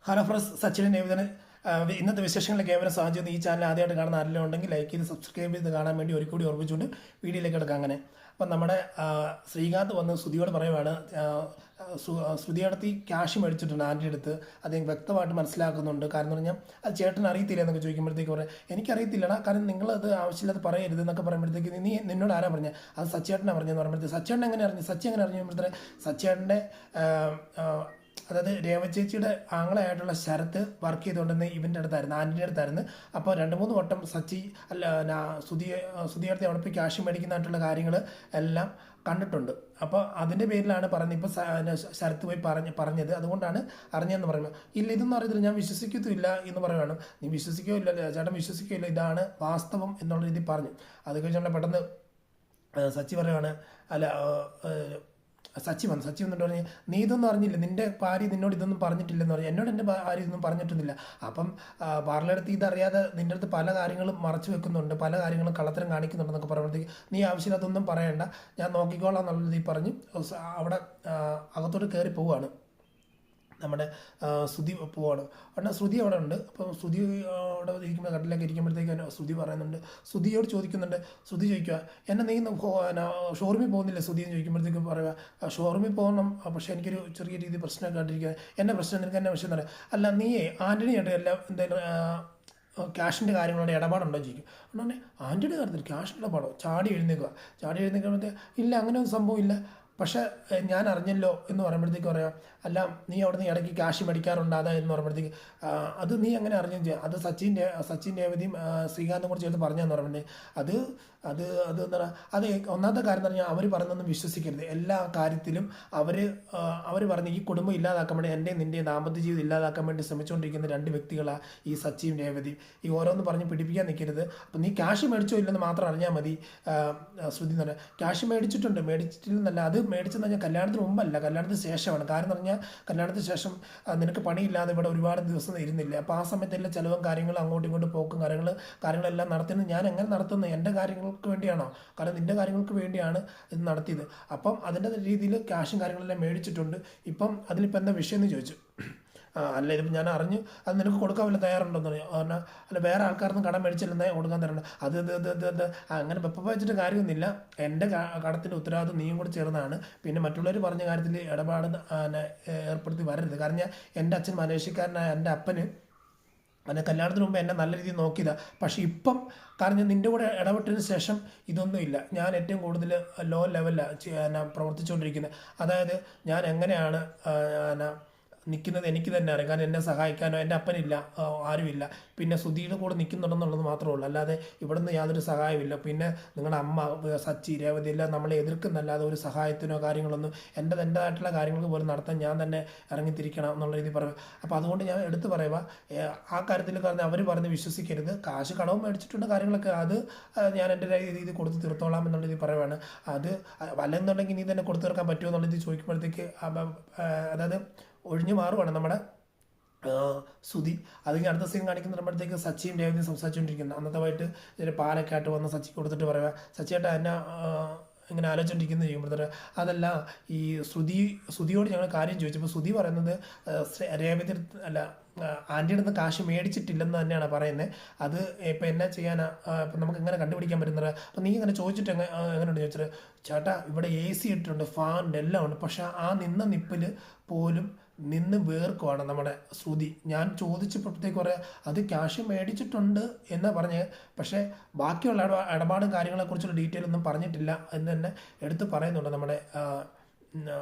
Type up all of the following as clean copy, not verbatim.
Hello friends, Sachin നിവേദന ഇന്നത്തെ വിശേഷങ്ങളിലേക്ക് ഏവരും സാധിച്ചത്. ഈ ചാനൽ ആദ്യമായിട്ട് കാണുന്ന ആരെങ്കിലും ഉണ്ടെങ്കിൽ ലൈക്ക് ചെയ്ത് സബ്സ്ക്രൈബ് ചെയ്ത് കാണാൻ വേണ്ടി ഒരു കൂടി ഓർമ്മിച്ചുകൊണ്ട് വീഡിയോയിലേക്ക് എടുക്കാം. അങ്ങനെ അപ്പം നമ്മുടെ ശ്രീകാന്ത് വന്ന് ശ്രുതിയോട് പറയുവാണ്, ശ്രുതിയടുത്ത് ഈ ക്യാഷ് മേടിച്ചിട്ടുണ്ട് ആൻ്റെ അടുത്ത്. അദ്ദേഹം വ്യക്തമായിട്ട് മനസ്സിലാക്കുന്നുണ്ട്. കാരണം എന്ന് പറഞ്ഞാൽ അത് ചേട്ടൻ അറിയത്തില്ല എന്നൊക്കെ ചോദിക്കുമ്പോഴത്തേക്ക് പറയാം, എനിക്കറിയത്തില്ലടാ, കാരണം നിങ്ങളത് ആവശ്യമില്ലാതെ പറയരുത് എന്നൊക്കെ പറയുമ്പോഴത്തേക്ക് നിന്നോട് ആരാ പറഞ്ഞത്? അത് സച്ചേട്ടനാണ് പറഞ്ഞതെന്ന് പറയുമ്പോഴത്തേക്ക് സച്ചേട്ടൻ എങ്ങനെ അറിഞ്ഞു? സച്ചി എങ്ങനെ അറിഞ്ഞു? സച്ചേട്ടൻ്റെ അതായത് രേവ ചേച്ചിയുടെ ആങ്ങളായിട്ടുള്ള ശരത്ത് വർക്ക് ചെയ്തുകൊണ്ടിരുന്ന ഇവൻ്റെ അടുത്തായിരുന്നു, ആൻറ്റിൻ്റെ അടുത്തായിരുന്നു. അപ്പോൾ 2-3 വട്ടം സച്ചി സുധിയടുത്ത് അവിടെ പോയി ക്യാഷ് മേടിക്കുന്നതായിട്ടുള്ള കാര്യങ്ങൾ എല്ലാം കണ്ടിട്ടുണ്ട്. അപ്പോൾ അതിൻ്റെ പേരിലാണ് പറഞ്ഞത്. ഇപ്പോൾ ശരത്ത് പോയി പറഞ്ഞത് അതുകൊണ്ടാണ് അറിഞ്ഞതെന്ന് പറയുന്നത്. ഇല്ല, ഇതൊന്നും അറിയത്തില്ല, ഞാൻ വിശ്വസിക്കത്തില്ല എന്ന് പറയുകയാണ്. നീ വിശ്വസിക്കുകയോ ഇല്ല, ചേട്ടൻ വിശ്വസിക്കുകയില്ല, ഇതാണ് വാസ്തവം എന്നുള്ള രീതിയിൽ പറഞ്ഞു. അത് കഴിഞ്ഞുകൊണ്ട് പെട്ടെന്ന് സച്ചി പറയുകയാണ്, അല്ല സച്ചി വന്നിട്ട് പറഞ്ഞ്, നീ ഇതൊന്നും അറിഞ്ഞില്ല, നിന്റെ ഭാര്യ നിന്നോട് ഇതൊന്നും പറഞ്ഞിട്ടില്ലെന്ന് പറഞ്ഞു. എന്നോട് എൻ്റെ ഭാര്യ ഇതൊന്നും പറഞ്ഞിട്ടൊന്നുമില്ല. അപ്പം പാർലടുത്ത് ഇതറിയാതെ നിൻ്റെ അടുത്ത് പല കാര്യങ്ങളും മറച്ചു വെക്കുന്നുണ്ട്, പല കാര്യങ്ങളും കള്ളത്തരം കാണിക്കുന്നുണ്ടെന്നൊക്കെ പറയുമ്പോഴത്തേക്ക് നീ ആവശ്യമില്ലാത്തൊന്നും പറയണ്ട, ഞാൻ നോക്കിക്കോളാം എന്നുള്ള രീതിയിൽ പറഞ്ഞ് അവിടെ അകത്തോട്ട് കയറി പോവുകയാണ്. നമ്മുടെ ശ്രുതി പോവാണ്. എന്നാൽ ശ്രുതി അവിടെ ഉണ്ട്. അപ്പം ശ്രുതി അവിടെ ഇരിക്കുമ്പോൾ കട്ടിലേക്ക് ഇരിക്കുമ്പോഴത്തേക്ക് ശ്രുതി പറയുന്നുണ്ട്, ശ്രുതിയോട് ചോദിക്കുന്നുണ്ട്. ശ്രുതി ചോദിക്കുക, എന്നെ നീ ഷോറൂമിൽ പോകുന്നില്ല ശ്രുതി എന്ന് ചോദിക്കുമ്പോഴത്തേക്ക് പറയുക, ഷോറൂമിൽ പോകണം, പക്ഷേ എനിക്കൊരു ചെറിയ രീതിയിൽ പ്രശ്നമൊക്കെ ആയിട്ടിരിക്കുക. എന്നെ പ്രശ്നം, നിനക്ക് എന്നെ വിഷയം പറയാം. അല്ല, നീയേ ആൻ്റണിയായിട്ട് എല്ലാം എന്തെങ്കിലും ക്യാഷിൻ്റെ കാര്യങ്ങളുടെ ഇടപാടുണ്ടോ ചോദിക്കും. അതുകൊണ്ട് ആൻ്റണിയുടെ കാര്യത്തിൽ ക്യാഷിൻ്റെ ഇടപാടോ? ചാടി എഴുന്നേൽക്കുമ്പോഴത്തേക്ക് ഇല്ല, അങ്ങനെ ഒരു സംഭവം ഇല്ല, പക്ഷേ ഞാൻ അറിഞ്ഞല്ലോ എന്ന് പറയുമ്പോഴത്തേക്ക് പറയാം, അല്ല നീ അവിടെ നിന്ന് ഇടയ്ക്ക് ക്യാഷ് മേടിക്കാറുണ്ട് അതാ എന്ന് പറയുമ്പോഴത്തേക്ക് അത് നീ അങ്ങനെ അറിഞ്ഞു ചെയ്യാം, അത് സച്ചിൻ രേവതിയും ശ്രീകാന്തും കൂടി ചേർത്ത് പറഞ്ഞതെന്ന് പറയുന്നത്. അത് എന്താ പറയുക, അത് ഒന്നാമത്തെ കാര്യം എന്ന് പറഞ്ഞാൽ അവർ പറയുന്നൊന്നും വിശ്വസിക്കരുത്. എല്ലാ കാര്യത്തിലും അവർ പറഞ്ഞ് ഈ കുടുംബം ഇല്ലാതാക്കാൻ വേണ്ടി, എൻ്റെ നിൻ്റെ ദാമ്പത്യ ജീവിതം ഇല്ലാതാക്കാൻ വേണ്ടി ശ്രമിച്ചുകൊണ്ടിരിക്കുന്ന 2 വ്യക്തികളാണ് ഈ സച്ചിയും രേവതിയും. ഈ ഓരോന്ന് പറഞ്ഞ് പിടിപ്പിക്കാൻ നിൽക്കരുത്. അപ്പം നീ ക്യാഷ് മേടിച്ചോ ഇല്ലെന്ന് മാത്രം അറിഞ്ഞാൽ മതി. ശ്രുതി എന്ന് പറഞ്ഞാൽ ക്യാഷ് മേടിച്ചിട്ടില്ലെന്നല്ല, അത് മേടിച്ചെന്ന് പറഞ്ഞാൽ കല്യാണത്തിന് മുമ്പല്ല, കല്യാണത്തിന് ശേഷമാണ്. കാരണം എന്ന് പറഞ്ഞാൽ കല്യാണത്തിന് ശേഷം നിനക്ക് പണിയില്ലാതെ ഇവിടെ ഒരുപാട് ദിവസം ഇരുന്നില്ല. അപ്പോൾ ആ സമയത്തെല്ലാം ചിലവും കാര്യങ്ങളും അങ്ങോട്ടും ഇങ്ങോട്ടും പോക്കും കാര്യങ്ങളെല്ലാം നടത്തുന്നത് ഞാൻ എങ്ങനെ നടത്തുന്നത്? എൻ്റെ കാര്യങ്ങൾക്ക് വേണ്ടിയാണോ? കാരണം നിൻ്റെ കാര്യങ്ങൾക്ക് വേണ്ടിയാണ് ഇത് നടത്തിയത്. അപ്പം അതിൻ്റെ രീതിയിൽ ക്യാഷും കാര്യങ്ങളെല്ലാം മേടിച്ചിട്ടുണ്ട്. ഇപ്പം അതിലിപ്പോൾ എന്താ വിഷയം എന്ന് ചോദിച്ചു. അല്ല, ഇതിപ്പോൾ ഞാൻ അറിഞ്ഞു, അത് നിനക്ക് കൊടുക്കാൻ വല്ല തയ്യാറുണ്ടോന്ന് പറഞ്ഞു. പറഞ്ഞാൽ അല്ല, വേറെ ആൾക്കാരൊന്നും കടം മേടിച്ചില്ലെന്നേ കൊടുക്കാൻ തരണം. അത് അങ്ങനെ വെപ്പ വെച്ചിട്ട് കാര്യമൊന്നുമില്ല. എൻ്റെ കടത്തിൻ്റെ ഉത്തരവാദിത്വം നീയും കൂടി ചേർന്നാണ്. പിന്നെ മറ്റുള്ളവർ പറഞ്ഞ കാര്യത്തിൽ ഇടപാട് ഏർപ്പെടുത്തി വരരുത്. കാരണം ഞാൻ എൻ്റെ അച്ഛൻ മലേഷ്യക്കാരനായ എൻ്റെ അപ്പന് എന്നെ കല്യാണത്തിന് മുമ്പ് എന്നെ നല്ല രീതിയിൽ നോക്കിയതാണ്. പക്ഷേ ഇപ്പം കാരണം നിൻ്റെ കൂടെ ഇടപെട്ടതിന് ശേഷം ഇതൊന്നുമില്ല. ഞാൻ ഏറ്റവും കൂടുതൽ ലോ ലെവലിലാണ് പ്രവർത്തിച്ചുകൊണ്ടിരിക്കുന്നത്. അതായത് ഞാൻ എങ്ങനെയാണ് നിൽക്കുന്നത് എനിക്ക് തന്നെ അറിയാം. കാരണം എന്നെ സഹായിക്കാനോ എൻ്റെ അപ്പനില്ല, ആരുമില്ല. പിന്നെ ശ്രുതിയുടെ കൂടെ നിൽക്കുന്നുണ്ടെന്നുള്ളത് മാത്രമേ ഉള്ളൂ, അല്ലാതെ ഇവിടുന്ന് യാതൊരു സഹായമില്ല. പിന്നെ നിങ്ങളുടെ അമ്മ സച്ചി രേവതി എല്ലാം നമ്മളെ എതിർക്കുന്നല്ലാതെ ഒരു സഹായത്തിനോ കാര്യങ്ങളൊന്നും എൻ്റെതായിട്ടുള്ള കാര്യങ്ങൾക്ക് പോലും നടത്താൻ ഞാൻ തന്നെ ഇറങ്ങിത്തിരിക്കണം എന്നുള്ള രീതി പറയുക. അപ്പോൾ അതുകൊണ്ട് ഞാൻ എടുത്തു പറയുക, ആ കാര്യത്തിൽ കാരണം അവർ പറഞ്ഞ് വിശ്വസിക്കരുത്. കാശ് കടവും മേടിച്ചിട്ടുണ്ട് കാര്യങ്ങളൊക്കെ, അത് ഞാൻ എൻ്റെ രീതി കൊടുത്ത് തീർത്തോളാം എന്നുള്ള രീതി പറയുവാണ്. അത് വല്ലെന്നുണ്ടെങ്കിൽ നീ തന്നെ കൊടുത്തു തീർക്കാൻ പറ്റുമോ എന്നുള്ള രീതി ചോദിക്കുമ്പോഴത്തേക്ക് അതായത് ഒഴിഞ്ഞു മാറുവാണ് നമ്മുടെ ശ്രുതി. അതിന് അടുത്ത സീൻ കാണിക്കുമ്പോഴത്തേക്ക് സച്ചിയും രേവതിയും സംസാരിച്ചുകൊണ്ടിരിക്കുന്നത്. അന്നത്തെ ഇതിൽ പാലൊക്കെ ആയിട്ട് വന്ന് സച്ചി കൊടുത്തിട്ട് പറയുക, സച്ചിയായിട്ട് എന്നെ ഇങ്ങനെ ആലോചിച്ചുകൊണ്ടിരിക്കുന്നത് ചെയ്യുമ്പോഴത്തെ അതല്ല, ഈ ശ്രുതിയോട് ഞങ്ങൾ കാര്യം ചോദിച്ചപ്പോൾ ശ്രുതി പറയുന്നത് രേവതി അല്ല ആൻറ്റിയുടെ അടുത്ത് കാശ് മേടിച്ചിട്ടില്ലെന്ന് തന്നെയാണ് പറയുന്നത്. അത് ഇപ്പം എന്നാ ചെയ്യാനാ, ഇപ്പം നമുക്ക് എങ്ങനെ കണ്ടുപിടിക്കാൻ പറ്റുന്നത്? അപ്പം നീ ഇങ്ങനെ ചോദിച്ചിട്ട് എങ്ങനെയുണ്ട് ചോദിച്ചിട്ട്, ചേട്ടാ ഇവിടെ AC ഇട്ടിട്ടുണ്ട്, ഫാൻ എല്ലാം ഉണ്ട്, പക്ഷെ ആ നിന്ന നിപ്പിൽ പോലും നിന്ന് വേർക്കുവാണ് നമ്മുടെ ശ്രുതി. ഞാൻ ചോദിച്ചപ്പോഴത്തേക്ക് കുറേ അത് ക്യാഷ് മേടിച്ചിട്ടുണ്ട് എന്ന് പറഞ്ഞ്, പക്ഷേ ബാക്കിയുള്ള ഇടപാടും കാര്യങ്ങളെക്കുറിച്ചുള്ള ഡീറ്റെയിൽ ഒന്നും പറഞ്ഞിട്ടില്ല എന്ന് തന്നെ എടുത്ത് പറയുന്നുണ്ട് നമ്മുടെ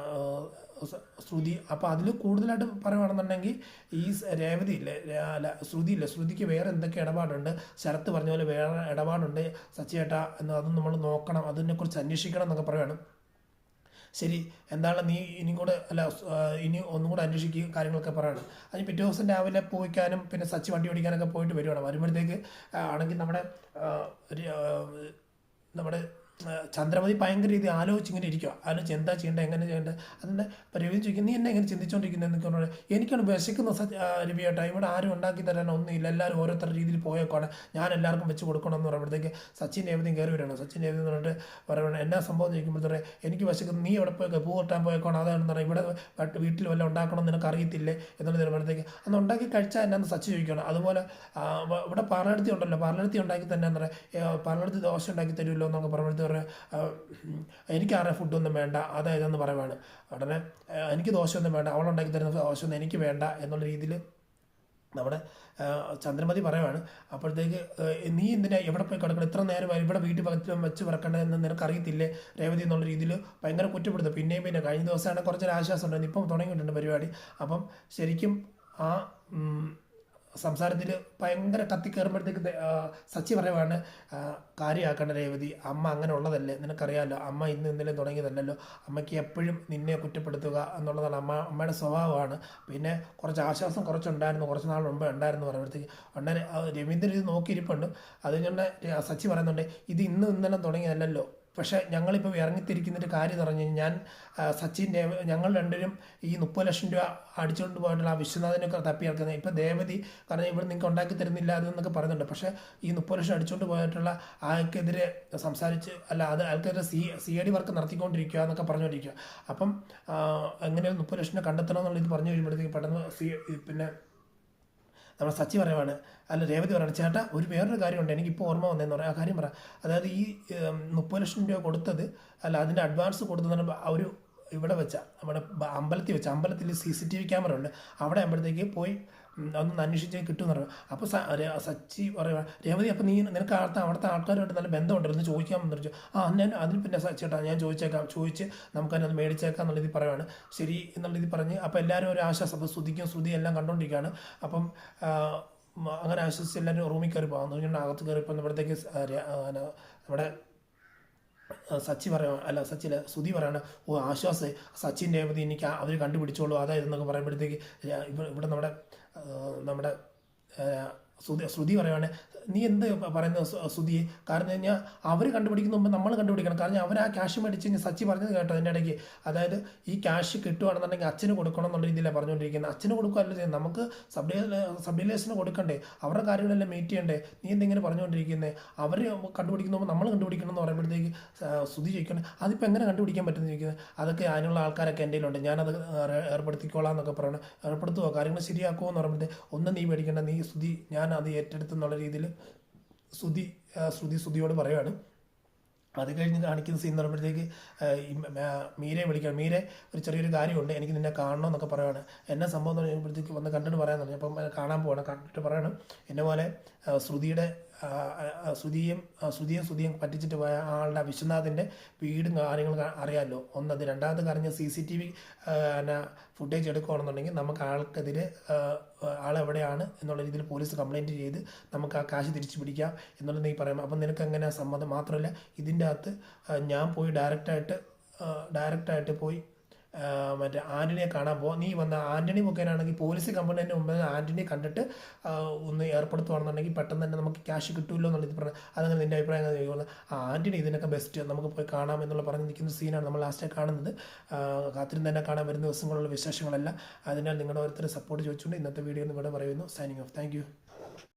ശ്രുതി. അപ്പോൾ അതിൽ കൂടുതലായിട്ട് പറയുകയാണെന്നുണ്ടെങ്കിൽ ഈ രേവതി ഇല്ലേ, അല്ല ശ്രുതി ഇല്ലേ, ശ്രുതിക്ക് വേറെ എന്തൊക്കെ ഇടപാടുണ്ട്, ശരത്ത് പറഞ്ഞ പോലെ വേറെ ഇടപാടുണ്ട് സച്ചിയേട്ടാ എന്ന്, അതും നമ്മൾ നോക്കണം, അതിനെക്കുറിച്ച് അന്വേഷിക്കണം എന്നൊക്കെ പറയുകയാണ്. ശരി, എന്താണ് നീ ഇനി കൂടെ ഇനി ഒന്നും കൂടെ അന്വേഷിക്കുക കാര്യങ്ങളൊക്കെ പറയണം. അതിന് പിറ്റേ ദിവസം രാവിലെ പോയിക്കാനും പിന്നെ സച്ചി വണ്ടി ഓടിക്കാനൊക്കെ പോയിട്ട് വരുവാണ്. വരുമ്പോഴത്തേക്ക് ആണെങ്കിൽ നമ്മുടെ ചന്ദ്രമതി ഭയങ്കര രീതിയിൽ ആലോചിച്ചിങ്ങനെ ഇരിക്കുക, ആലോചിച്ച് എന്താ ചെയ്യേണ്ടത്, എങ്ങനെ ചെയ്യേണ്ടത്. അതിൻ്റെ ഇപ്പോൾ രവി ചോദിക്കും, നീ എന്നെ എങ്ങനെ ചിന്തിച്ചുകൊണ്ടിരിക്കുന്നത് എന്നൊക്കെ പറഞ്ഞാൽ, എനിക്കാണ് വിശക്കുന്ന രവിയേട്ടാ, ഇവിടെ ആരും ഉണ്ടാക്കി തരാൻ ഒന്നുമില്ല, എല്ലാവരും ഓരോരുത്തരുടെ രീതിയിൽ പോയേക്കാണ്, ഞാൻ എല്ലാവർക്കും വെച്ച് കൊടുക്കണമെന്ന് പറയുമ്പോഴത്തേക്ക് സച്ചിൻ രേവതിയും കയറി വരികയാണ്. സച്ചിൻ രേവതി എന്ന് പറഞ്ഞിട്ട് പറയുന്നത്, എന്നാ സംഭവം ചോദിക്കുമ്പോഴത്തേ, എനിക്ക് വിശക്കുന്നു, നീ എവിടെ പോയി പൂ കിട്ടാൻ പോയേക്കാണ്, അതാണെന്ന് പറയാം, ഇവിടെ വീട്ടിൽ വല്ല ഉണ്ടാക്കണം നിനക്ക് അറിയത്തില്ലേ എന്നുള്ളത് പറയുമ്പോഴത്തേക്ക്, അന്ന് ഉണ്ടാക്കി കഴിച്ചാൽ എന്നാന്ന് സച്ചി ചോദിക്കണം. അതുപോലെ ഇവിടെ പാർലടുത്തി ഉണ്ടല്ലോ, പാർലടുത്തി ഉണ്ടാക്കി തന്നെ എന്താ പറയുക, പാർലടുത്തി ദോശ ഉണ്ടാക്കി തരുമല്ലോ എന്നൊക്കെ പറയുമ്പോഴത്തേക്ക് എനിക്ക് ആരുടെ ഫുഡൊന്നും വേണ്ട, അതായതെന്ന് പറയുവാണ്. ഉടനെ എനിക്ക് ദോശയൊന്നും വേണ്ട, അവളുണ്ടാക്കി തരുന്ന ദോശയൊന്നും എനിക്ക് വേണ്ട എന്നുള്ള രീതിയിൽ നമ്മുടെ ചന്ദ്രമതി പറയുവാണ്. അപ്പോഴത്തേക്ക് നീ എന്തിനാ എവിടെ പോയി കിടക്കണം, ഇത്ര നേരമായി ഇവിടെ വീട്ടിൽ വെച്ച് പറക്കേണ്ടതെന്ന് നിനക്കറിയത്തില്ലേ രേവതി എന്നുള്ള രീതിയിൽ ഭയങ്കര കുറ്റപ്പെടുത്തും. പിന്നെയും പിന്നെ കഴിഞ്ഞ ദിവസമാണ് കുറച്ചൊരു ആശ്വാസം ഉണ്ടായിരുന്നു, ഇപ്പം തുടങ്ങിയിട്ടുണ്ട് പരിപാടി. അപ്പം ശരിക്കും ആ സംസാരത്തിൽ ഭയങ്കര കത്തിക്കയറുമ്പോഴത്തേക്ക് സച്ചി പറയുവാണ്, കാര്യമാക്കേണ്ട രേവതി, അമ്മ അങ്ങനെ ഉള്ളതല്ലേ, നിനക്കറിയാമല്ലോ, അമ്മ ഇന്നലെ തുടങ്ങിയതല്ലല്ലോ, അമ്മയ്ക്ക് എപ്പോഴും നിന്നെ കുറ്റപ്പെടുത്തുക എന്നുള്ളതാണ് അമ്മയുടെ സ്വഭാവമാണ്. പിന്നെ കുറച്ച് ആശ്വാസം കുറച്ചുണ്ടായിരുന്നു, കുറച്ച് നാൾ മുമ്പ് ഉണ്ടായിരുന്നു പറയുമ്പോഴത്തേക്ക് ഉടനെ രവീന്ദ്രൻ ഇത് നോക്കിയിരിപ്പുണ്ട്. അതുകൊണ്ട് സച്ചി പറയുന്നുണ്ട്, ഇത് ഇന്നലെ തുടങ്ങിയതല്ലല്ലോ, പക്ഷേ ഞങ്ങളിപ്പോൾ ഇറങ്ങിത്തിരിക്കുന്നൊരു കാര്യം എന്ന് പറഞ്ഞു കഴിഞ്ഞാൽ, സച്ചിൻ്റെ ഞങ്ങൾ രണ്ടുപേരും ഈ 30 ലക്ഷം രൂപ അടിച്ചുകൊണ്ട് പോയിട്ടുള്ള ആ വിശ്വനാഥനൊക്കെ തപ്പി ഇറക്കുന്നത്. ഇപ്പോൾ ദേവതി കാരണം ഇവിടെ നിങ്ങൾക്ക് ഉണ്ടാക്കി തരുന്നില്ല അതെന്നൊക്കെ പറയുന്നുണ്ട്. പക്ഷേ ഈ 30 ലക്ഷം അടിച്ചുകൊണ്ട് പോയിട്ടുള്ള ആൾക്കെതിരെ സംസാരിച്ച് അത് ആൾക്കെതിരെ CID വർക്ക് നടത്തിക്കൊണ്ടിരിക്കുക എന്നൊക്കെ പറഞ്ഞുകൊണ്ടിരിക്കുക. അപ്പം എങ്ങനെ 30 ലക്ഷം കണ്ടെത്തണം എന്നുള്ളത് പറഞ്ഞു കഴിയുമ്പോഴത്തേക്ക് പെട്ടെന്ന് പിന്നെ നമ്മൾ സച്ചി പറയുവാണ്, അല്ല രേവതി പറയുന്നത്, ചേട്ടാ വേറൊരു കാര്യമുണ്ട്, എനിക്കിപ്പോൾ ഓർമ്മ വന്നതെന്ന് പറയാം, ആ കാര്യം പറയാം. അതായത് ഈ 30 ലക്ഷം രൂപ കൊടുത്തത് അതിൻ്റെ അഡ്വാൻസ് കൊടുത്തതെന്ന് പറയുമ്പോൾ ഒരു ഇവിടെ വെച്ച നമ്മുടെ അമ്പലത്തിൽ CCTV ക്യാമറ ഉണ്ട്, അവിടെ ആകുമ്പോഴത്തേക്ക് പോയി ഒന്ന് അന്വേഷിച്ച് കിട്ടുമെന്ന് പറഞ്ഞു. അപ്പോൾ സച്ചി പറയുക, രേവതി അപ്പോൾ നിനക്ക് അവിടുത്തെ ആൾക്കാരുമായിട്ട് നല്ല ബന്ധമുണ്ടായിരുന്നു, ചോദിക്കാമെന്ന് പറഞ്ഞു. അതിന് പിന്നെ ചേട്ടാ ഞാൻ ചോദിച്ച് നമുക്കതിനത് മേടിച്ചേക്കാം എന്നുള്ള രീതിയിൽ പറയുവാണ്. ശരി എന്നുള്ള രീതിയിൽ പറഞ്ഞ് അപ്പോൾ എല്ലാവരും ഒരു ആശ്വാസം, അപ്പോൾ ശ്രുതിയും എല്ലാം കണ്ടുകൊണ്ടിരിക്കുകയാണ്. അപ്പം അങ്ങനെ ആശ്വസിച്ച് എല്ലാവരും റൂമിൽ കയറി പോകാമെന്ന് പറഞ്ഞാൽ അകത്ത് കയറിപ്പോൾ ഇവിടത്തേക്ക് നമ്മുടെ സച്ചി ശ്രുതി പറയാണ്, ഓ ആശ്വാസം, സച്ചിൻ രേവതി എനിക്ക് അവർ കണ്ടുപിടിച്ചോളൂ അതായത് എന്നൊക്കെ പറയുമ്പോഴത്തേക്ക് ഇവിടെ നമ്മുടെ ശ്രുതി പറയുവാണ്, നീ എന്ത് പറയുന്നത് ശ്രുതി, കാരണം കഴിഞ്ഞാൽ അവർ കണ്ടുപിടിക്കുന്ന മുമ്പ് നമ്മൾ കണ്ടുപിടിക്കണം, കാരണം അവർ ആ ക്യാഷ് മേടിച്ച് കഴിഞ്ഞാൽ സച്ചി പറഞ്ഞത് കേട്ടോ അതിൻ്റെ ഇടയ്ക്ക്, അതായത് ഈ ക്യാഷ് കിട്ടുകയാണെന്നുണ്ടെങ്കിൽ അച്ഛന് കൊടുക്കണം എന്നുള്ള രീതിയിലാണ് പറഞ്ഞുകൊണ്ടിരിക്കുന്നത്. അച്ഛന് കൊടുക്കുകയല്ല ചെയ്യുന്നത്, നമുക്ക് സബ് ഡിലേഷന് കൊടുക്കണ്ടേ, അവരുടെ കാര്യങ്ങളെല്ലാം മീറ്റ് ചെയ്യണ്ടേ, നീ എന്തെങ്കിലും പറഞ്ഞുകൊണ്ടിരിക്കുന്നത്, അവർ കണ്ടുപിടിക്കുന്ന മുമ്പ് നമ്മൾ കണ്ടുപിടിക്കണം എന്ന് പറയുമ്പോഴത്തേക്ക് ശ്രുതി ചോദിക്കണം, അതിപ്പോൾ എങ്ങനെ കണ്ടുപിടിക്കാൻ പറ്റുമെന്ന് ചോദിക്കുന്നത്. അതൊക്കെ അതിനുള്ള ആൾക്കാരൊക്കെ എൻ്റെ കയ്യിലുണ്ട്, ഞാനത് ഏർപ്പെടുത്തിക്കോളാം എന്നൊക്കെ പറയണം. ഏർപ്പെടുത്തുമോ, കാര്യങ്ങൾ ശരിയാക്കുമോ എന്ന് പറയുമ്പോഴത്തേക്ക് ഒന്നും നീ പേടിക്കേണ്ട, നീ ശ്രുതി ഞാൻ അത് ഏറ്റെടുത്തെന്നുള്ള രീതിയിൽ ശ്രുതിയോട് പറയുവാണ്. അത് കഴിഞ്ഞ് കാണിക്കുന്ന സീൻ എന്ന് പറയുമ്പോഴത്തേക്ക് മീരയെ വിളിക്കണം, മീരെ ഒരു ചെറിയൊരു കാര്യമുണ്ട്, എനിക്ക് നിന്നെ കാണണം എന്നൊക്കെ പറയുവാണ്. എന്നെ സംഭവം എന്ന് പറയുമ്പോഴത്തേക്ക് വന്ന് കണ്ടിട്ട് പറയാമെന്ന് പറഞ്ഞു. അപ്പം കാണാൻ പോകണം, കണ്ടിട്ട് പറയണം എന്നെ പോലെ ശ്രുതിയും പറ്റിച്ചിട്ട് പോയ ആളുടെ വിശ്വനാഥിൻ്റെ വീടും കാര്യങ്ങളും അറിയാമല്ലോ ഒന്നത്. രണ്ടാമത്തെ കാര്യം CCTV ഫുട്ടേജ് എടുക്കുകയാണെന്നുണ്ടെങ്കിൽ നമുക്ക് ആൾക്കെതിരെ ആളെവിടെയാണ് എന്നുള്ള രീതിയിൽ പോലീസ് കംപ്ലയിൻറ്റ് ചെയ്ത് നമുക്ക് ആ കാശ് തിരിച്ചു പിടിക്കാം എന്നുള്ളത് നീ പറയാം. അപ്പം നിനക്ക് എങ്ങനെ സമ്മതം, മാത്രമല്ല ഇതിൻ്റെ അകത്ത് ഞാൻ പോയി ഡയറക്റ്റായിട്ട് പോയി മറ്റേ ആൻ്റണിയെ കാണാൻ പോകാം, നീ വന്ന ആൻ്റണി മുഖേനാണെങ്കിൽ പോലീസ് കംപ്ലയിൻറ്റിന് മുമ്പ് ആൻ്റണിയെ കണ്ടിട്ട് ഒന്ന് ഏർപ്പെടുത്തുകയാണെന്നുണ്ടെങ്കിൽ പെട്ടെന്ന് തന്നെ നമുക്ക് ക്യാഷ് കിട്ടുമല്ലോ എന്നുള്ളത് പറഞ്ഞു. അതങ്ങനെ നിൻ്റെ അഭിപ്രായം ചോദിക്കുന്നത്, ആൻ്റണി ഇതിനൊക്കെ ബെസ്റ്റ്, നമുക്ക് പോയി കാണാം എന്നുള്ള പറഞ്ഞ് നിൽക്കുന്ന സീനാണ് നമ്മൾ ലാസ്റ്റ് കാണുന്നത്. കാത്തിരുന്ന് തന്നെ കാണാൻ വരുന്ന ദിവസങ്ങളുള്ള വിശേഷങ്ങളല്ല. അതിനാൽ നിങ്ങളുടെ ഓരോരുത്തരും സപ്പോർട്ട് ചോദിച്ചുകൊണ്ട് ഇന്നത്തെ വീഡിയോ ഇവിടെ പറയുന്നു. Signing off. Thank you.